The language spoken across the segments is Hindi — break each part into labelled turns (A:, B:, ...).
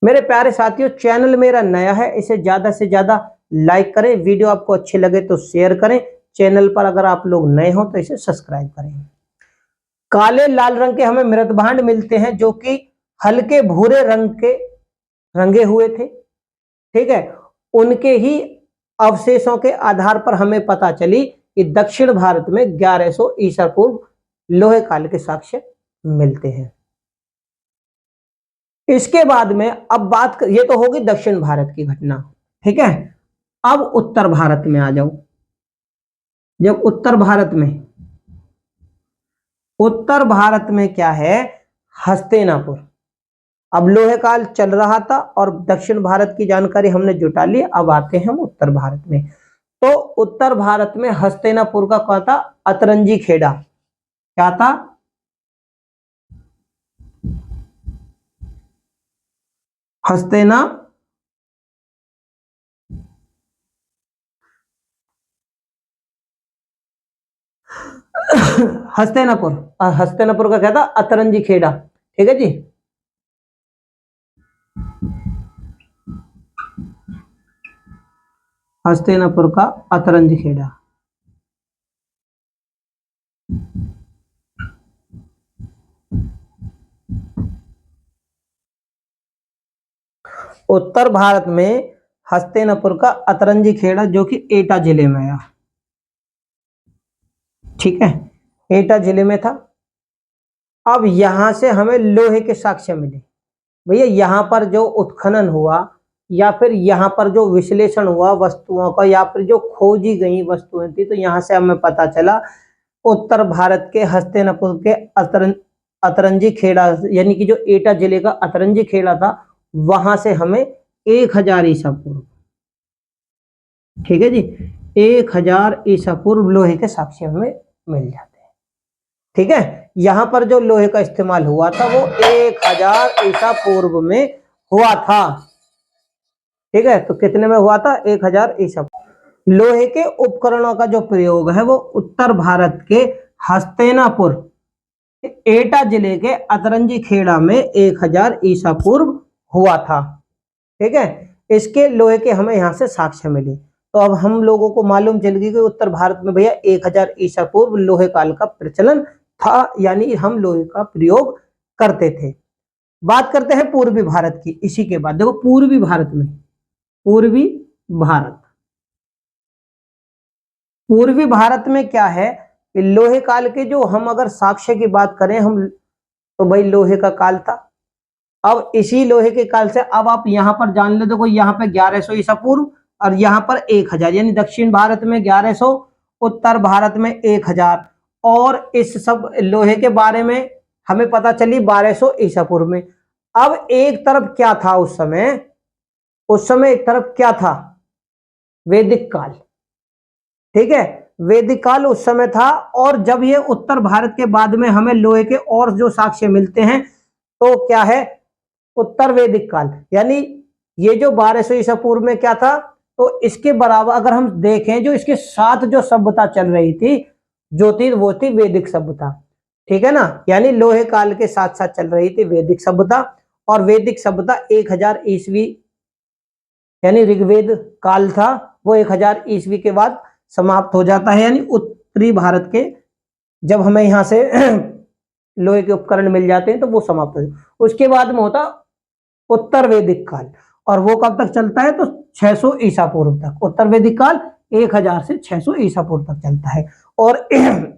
A: मेरे प्यारे साथियों, चैनल मेरा नया है, इसे ज्यादा से ज्यादा लाइक करें, वीडियो आपको अच्छी लगे तो शेयर करें। चैनल पर अगर आप लोग नए हो तो इसे सब्सक्राइब करें। काले लाल रंग के हमें मृतभांड मिलते हैं जो कि हल्के भूरे रंग के रंगे हुए थे। ठीक है, उनके ही अवशेषों के आधार पर हमें पता चली कि दक्षिण भारत में 1100 ईसा पूर्व लोहे काल के साक्ष्य मिलते हैं। इसके बाद में अब ये तो होगी दक्षिण भारत की घटना। ठीक है, अब उत्तर भारत में आ जाओ। जब उत्तर भारत में क्या है, हस्तिनापुर। अब लोहे काल चल रहा था और दक्षिण भारत की जानकारी हमने जुटा ली। अब आते हैं हम उत्तर भारत में। तो उत्तर भारत में हस्तिनापुर का क्या था, अतरंजी खेड़ा। क्या था, हस्तिनापुर का क्या था, अतरंजी खेड़ा। ठीक है जी, हस्तिनापुर का अतरंजी खेड़ा। उत्तर भारत में हस्तिनापुर का अतरंजी खेड़ा जो कि एटा जिले में है। ठीक है, एटा जिले में था। अब यहां से हमें लोहे के साक्ष्य मिले। भैया यहां पर जो उत्खनन हुआ या फिर यहां पर जो विश्लेषण हुआ वस्तुओं का या फिर जो खोजी गई वस्तुएं थी, तो यहां से हमें पता चला उत्तर भारत के हस्तिनापुर के अतरंजी खेड़ा, यानी कि जो एटा जिले का अतरंजी खेड़ा था, वहां से हमें 1000 ईसा पूर्व, ठीक है जी, 1000 ईसा पूर्व लोहे के साक्ष्य हमें मिल जाते हैं। ठीक है, यहां पर जो लोहे का इस्तेमाल हुआ था वो 1000 ईसा पूर्व में हुआ था। ठीक है, तो कितने में हुआ था, 1000 ईसा। लोहे के उपकरणों का जो प्रयोग है वो उत्तर भारत के हस्तिनापुर एटा जिले के अतरंजी खेड़ा में 1000 ईसा पूर्व हुआ था। ठीक है, इसके लोहे के हमें यहां से साक्ष्य मिले। तो अब हम लोगों को मालूम चल गई कि उत्तर भारत में भैया 1000 ईसा पूर्व लोहे काल का प्रचलन था, यानी हम लोहे का प्रयोग करते थे। बात करते हैं पूर्वी भारत की। इसी के बाद देखो पूर्वी भारत में, पूर्वी भारत में क्या है, लोहे काल के जो हम अगर साक्ष्य की बात करें हम, तो भाई लोहे का काल था। अब इसी लोहे के काल से अब आप यहां पर जान ले, देखो यहां पे 1100 ईसा पूर्व और यहां पर 1000, यानी दक्षिण भारत में 1100, उत्तर भारत में 1000। और इस सब लोहे के बारे में हमें पता चली 1200 ईसा पूर्व में। अब एक तरफ क्या था उस समय एक तरफ क्या था, वैदिक काल। ठीक है, वैदिक काल उस समय था। और जब ये उत्तर भारत के बाद में हमें लोहे के और जो साक्ष्य मिलते हैं तो क्या है, उत्तर वैदिक काल, यानी ये जो 1200 ईसा पूर्व में क्या था, तो इसके बराबर अगर हम देखें जो इसके साथ जो सभ्यता चल रही थी जो थी वो थी वैदिक सभ्यता। ठीक है ना, यानी लोहे काल के साथ साथ चल रही थी वैदिक सभ्यता। और वैदिक सभ्यता 1000 ईस्वी यानी ऋग्वेद काल था, वो 1000 ईस्वी के बाद समाप्त हो जाता है। यानी उत्तरी भारत के जब हमें यहां से लोहे के उपकरण मिल जाते हैं तो वो समाप्त हो जाता है। उसके बाद में होता उत्तर वैदिक काल, और वो कब तक चलता है, तो 600 ईसा पूर्व तक। उत्तर वैदिक काल 1000 से 600 ईसा पूर्व तक चलता है। और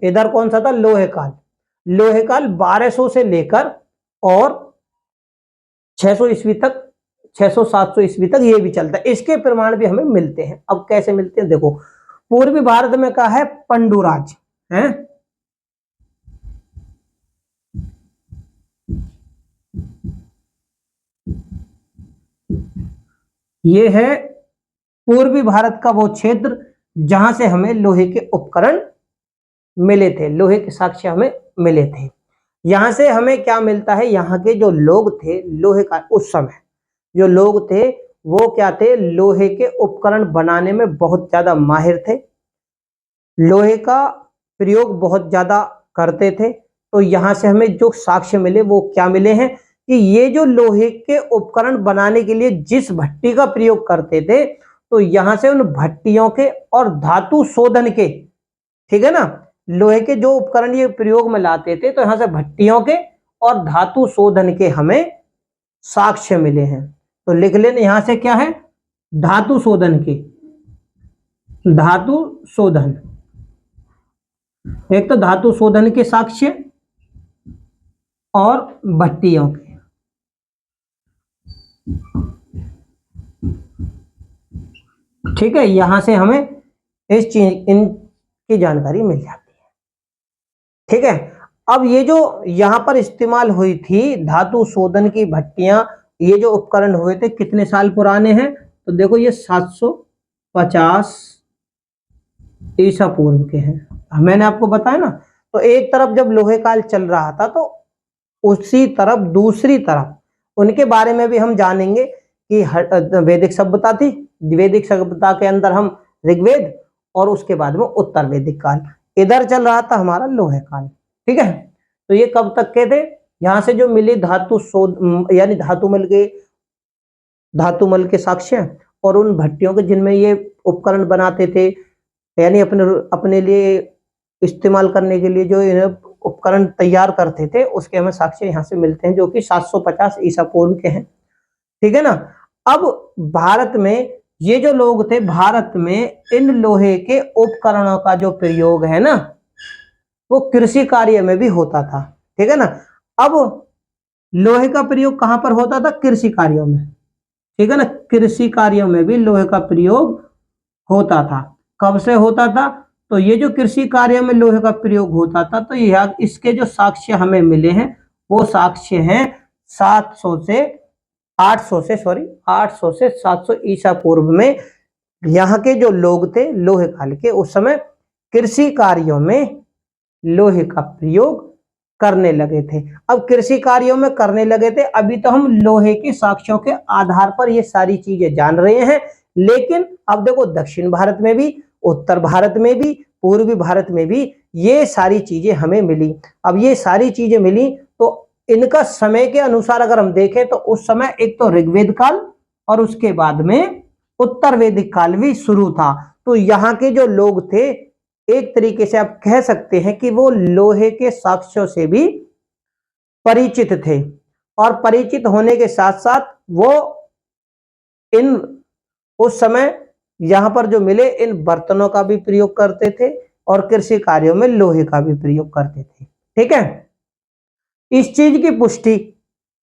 A: इधर कौन सा था, लोहे काल। लोहे काल 1200 से लेकर और 600 ईस्वी तक, 600-700 ईस्वी तक ये भी चलता है। इसके प्रमाण भी हमें मिलते हैं। अब कैसे मिलते हैं देखो, पूर्वी भारत में कहा है पंडुराज है, ये है पूर्वी भारत का वो क्षेत्र जहां से हमें लोहे के उपकरण मिले थे, लोहे के साक्ष्य हमें मिले थे। यहां से हमें क्या मिलता है, यहाँ के जो लोग थे लोहे का, उस समय जो लोग थे वो क्या थे, लोहे के उपकरण बनाने में बहुत ज्यादा माहिर थे, लोहे का प्रयोग बहुत ज्यादा करते थे। तो यहां से हमें जो साक्ष्य मिले वो क्या मिले हैं, कि ये जो लोहे के उपकरण बनाने के लिए जिस भट्टी का प्रयोग करते थे, तो यहां से उन भट्टियों के और धातु शोधन के, ठीक है ना, लोहे के जो उपकरण ये प्रयोग में लाते थे, तो यहां से भट्टियों के और धातु शोधन के हमें साक्ष्य मिले हैं। तो लिख लेना यहां से क्या है, धातु शोधन के, धातु शोधन, एक तो धातु शोधन के साक्ष्य और भट्टियों के। ठीक है, यहां से हमें इस चीज इनकी जानकारी मिल जाती है। ठीक है, अब ये जो यहां पर इस्तेमाल हुई थी धातु शोधन की भट्टियां, ये जो उपकरण हुए थे कितने साल पुराने हैं, तो देखो ये 750 ईसा पूर्व के हैं। मैंने आपको बताया ना, तो एक तरफ जब लोहे काल चल रहा था, तो उसी तरफ दूसरी तरफ उनके बारे में भी हम जानेंगे कि वैदिक सभ्यता थी, वैदिक सभ्यता के अंदर हम ऋग्वेद, और उसके बाद में उत्तर वैदिक काल, इधर चल रहा था हमारा लोहे काल। ठीक है, तो ये कब तक के थे, यहां से जो मिली धातु शोध यानी धातुमल के साक्ष्य और उन भट्टियों के जिनमें ये उपकरण बनाते थे, यानी अपने लिए इस्तेमाल करने के लिए जो इन्हें उपकरण तैयार करते थे, उसके हमें साक्ष्य यहां से मिलते हैं, जो कि 750 ईसा पूर्व के हैं। ठीक है ना। अब भारत में ये जो लोग थे, भारत में इन लोहे के उपकरणों का जो प्रयोग है ना, वो कृषि कार्य में भी होता था। ठीक है ना। अब लोहे का प्रयोग कहां पर होता था, कृषि कार्यों में। ठीक है ना, कृषि कार्यों में भी लोहे का प्रयोग होता था। कब से होता था, तो ये जो कृषि कार्य में लोहे का प्रयोग होता था, तो यह इसके जो साक्ष्य हमें मिले हैं, वो साक्ष्य हैं 800 से 700 ईसा पूर्व में। यहाँ के जो लोग थे लोहे काल के, उस समय कृषि कार्यों में लोहे का प्रयोग करने लगे थे। अब कृषि कार्यों में करने लगे थे, अभी तो हम लोहे के साक्ष्यों के आधार पर ये सारी चीजें जान रहे हैं, लेकिन अब देखो दक्षिण भारत में भी, उत्तर भारत में भी, पूर्वी भारत में भी ये सारी चीजें हमें मिली। अब ये सारी चीजें मिली, तो इनका समय के अनुसार अगर हम देखें, तो उस समय एक तो ऋग्वेद काल और उसके बाद में उत्तर वैदिक काल भी शुरू था। तो यहाँ के जो लोग थे, एक तरीके से आप कह सकते हैं कि वो लोहे के साक्ष्यों से भी परिचित थे, और परिचित होने के साथ साथ वो इन उस समय यहां पर जो मिले इन बर्तनों का भी प्रयोग करते थे, और कृषि कार्यों में लोहे का भी प्रयोग करते थे। ठीक है, इस चीज की पुष्टि,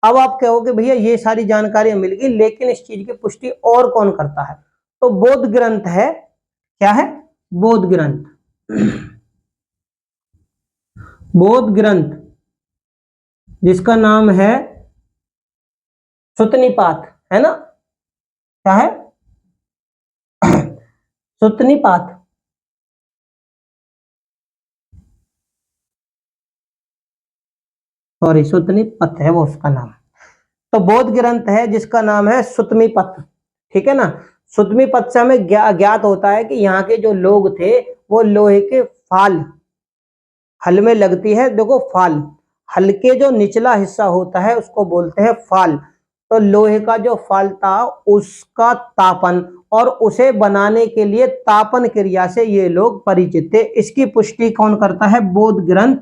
A: अब आप कहोगे भैया ये सारी जानकारियां मिल गई, लेकिन इस चीज की पुष्टि और कौन करता है, तो बौद्ध ग्रंथ है। क्या है, बौद्ध ग्रंथ। बौद्ध ग्रंथ जिसका नाम है सुत्तनिपात, है ना, क्या है, सुत्तनिपात। सॉरी, सुत्तनिपत है वो उसका नाम। तो बौद्ध ग्रंथ है जिसका नाम है सुत्तनिपत। ठीक है ना। सुत्तनिपत से हमें ज्ञात होता है कि यहाँ के जो लोग थे, वो लोहे के फाल, हल में लगती है, देखो फाल, हल के जो निचला हिस्सा होता है उसको बोलते हैं फाल। तो लोहे का जो फाल था, उसका तापन, और उसे बनाने के लिए तापन क्रिया से ये लोग परिचित थे। इसकी पुष्टि कौन करता है, बौद्ध ग्रंथ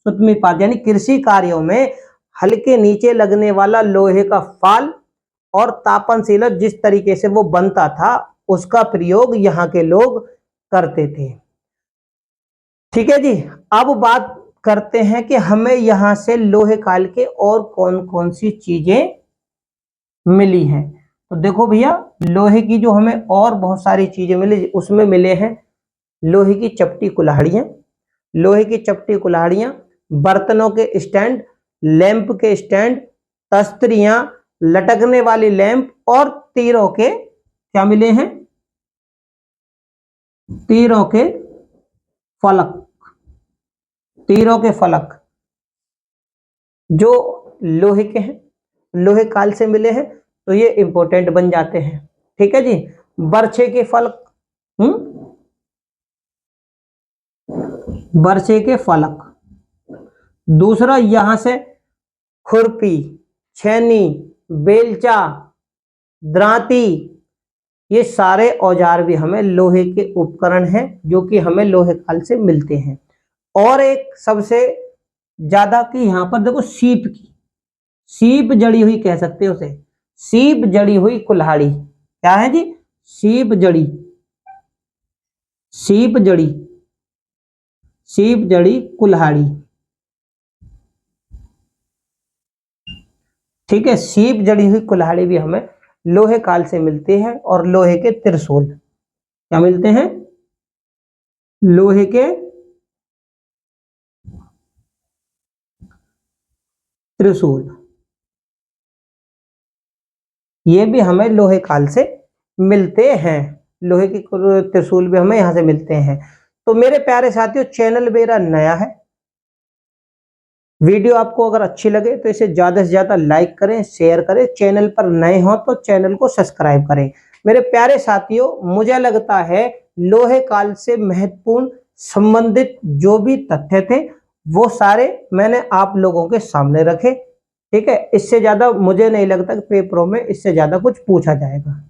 A: सुत्तनिपात। यानी कृषि कार्यों में हल के नीचे लगने वाला लोहे का फाल और तापनशील जिस तरीके से वो बनता था, उसका प्रयोग यहाँ के लोग करते थे। ठीक है जी। अब बात करते हैं कि हमें यहां से लोहे काल के और कौन कौन सी चीजें मिली हैं। तो देखो भैया, लोहे की जो हमें और बहुत सारी चीजें मिली, उसमें मिले हैं लोहे की चपटी कुल्हाड़ियां, लोहे की चपटी कुल्हाड़ियां, बर्तनों के स्टैंड, लैंप के स्टैंड, तस्तरियां, लटकने वाली लैंप, और तीरों के क्या मिले हैं, तीरों के फलक, तीरों के फलक जो लोहे के हैं, लोहे काल से मिले हैं, तो ये इंपॉर्टेंट बन जाते हैं। ठीक है जी। बरछे के फलक, बरछे के फलक। दूसरा यहां से खुरपी, छैनी, बेलचा, दरांती, ये सारे औजार भी हमें लोहे के उपकरण हैं जो कि हमें लोहे काल से मिलते हैं। और एक सबसे ज्यादा की यहां पर देखो सीप की, सीप जड़ी हुई कह सकते हो उसे, सीप जड़ी हुई कुल्हाड़ी। क्या है जी? सीप जड़ी, सीप जड़ी, सीप जड़ी कुल्हाड़ी। ठीक है, सीप जड़ी हुई कुल्हाड़ी भी हमें लोहे काल से मिलती है। और लोहे के त्रिशूल क्या मिलते हैं? लोहे के त्रिशूल, ये भी हमें लोहे काल से मिलते हैं। लोहे के त्रिशूल भी हमें यहां से मिलते हैं। तो मेरे प्यारे साथियों, चैनल मेरा नया है, वीडियो आपको अगर अच्छी लगे तो इसे ज्यादा से ज्यादा लाइक करें, शेयर करें। चैनल पर नए हो तो चैनल को सब्सक्राइब करें। मेरे प्यारे साथियों, मुझे लगता है लोहे काल से महत्वपूर्ण संबंधित जो भी तथ्य थे वो सारे मैंने आप लोगों के सामने रखे। ठीक है, इससे ज्यादा मुझे नहीं लगता कि पेपरों में इससे ज्यादा कुछ पूछा जाएगा।